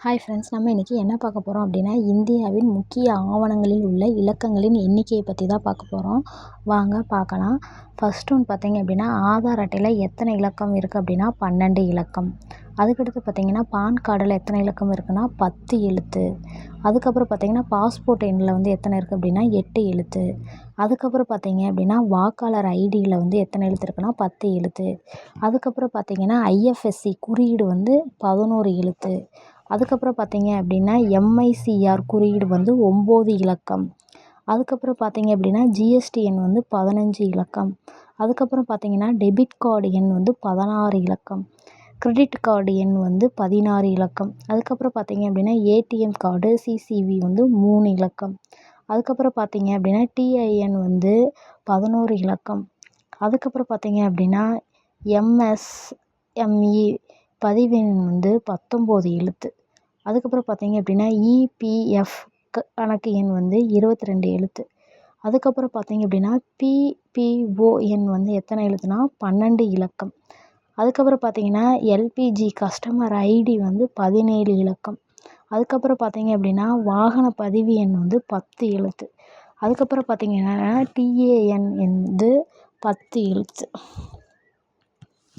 Hi friends, நம்ம இன்றைக்கி என்ன பார்க்க போகிறோம் அப்படின்னா, இந்தியாவின் முக்கிய ஆவணங்களில் உள்ள இலக்கங்களின் எண்ணிக்கையை பற்றி தான் பார்க்க போகிறோம். வாங்க பார்க்கலாம். ஃபர்ஸ்ட் ஒன் பார்த்தீங்க அப்படின்னா, ஆதார் அட்டையில் எத்தனை இலக்கம் இருக்குது அப்படின்னா 12 இலக்கம். அதுக்கடுத்து பார்த்தீங்கன்னா, பான் கார்டில் எத்தனை இலக்கம் இருக்குன்னா 10 எழுத்து. அதுக்கப்புறம் பார்த்தீங்கன்னா, பாஸ்போர்ட் எண்ணில் வந்து எத்தனை இருக்குது அப்படின்னா 8 எழுத்து. அதுக்கப்புறம் பார்த்தீங்க அப்படின்னா, வாக்காளர் ஐடியில் வந்து எத்தனை எழுத்து இருக்குன்னா 10 எழுத்து. அதுக்கப்புறம் பார்த்தீங்கன்னா, ஐஎஃப்எஸ்சி குறியீடு வந்து 11 எழுத்து. அதுக்கப்புறம் பார்த்தீங்க அப்படின்னா, எம்ஐசிஆர் குறியீடு வந்து 9 இலக்கம். அதுக்கப்புறம் பார்த்தீங்க அப்படின்னா, ஜிஎஸ்டி எண் வந்து 15 இலக்கம். அதுக்கப்புறம் பார்த்தீங்கன்னா, டெபிட் கார்டு எண் வந்து 16 இலக்கம். கிரெடிட் கார்டு எண் வந்து 16 இலக்கம். அதுக்கப்புறம் பார்த்தீங்க அப்படின்னா, ஏடிஎம் கார்டு சிசிவி வந்து 3 இலக்கம். அதுக்கப்புறம் பார்த்தீங்க அப்படின்னா, டிஐஎன் வந்து 11 இலக்கம். அதுக்கப்புறம் பார்த்தீங்க அப்படின்னா, எம்எஸ்எம்இ பதிவெண் வந்து 19 எழுத்து. அதுக்கப்புறம் பார்த்தீங்க அப்படின்னா, இபிஎஃப் கணக்கு எண் வந்து 22 எழுத்து. அதுக்கப்புறம் பார்த்தீங்க அப்படின்னா, பிபிஓ எண் வந்து எத்தனை எழுத்துனா 12 இலக்கம். அதுக்கப்புறம் பார்த்தீங்கன்னா, எல்பிஜி கஸ்டமர் ஐடி வந்து 17 இலக்கம். அதுக்கப்புறம் பார்த்தீங்க அப்படின்னா, வாகன பதிவு எண் வந்து 10 எழுத்து. அதுக்கப்புறம் பார்த்தீங்கன்னா, டிஏஎன் வந்து 10 எழுத்து.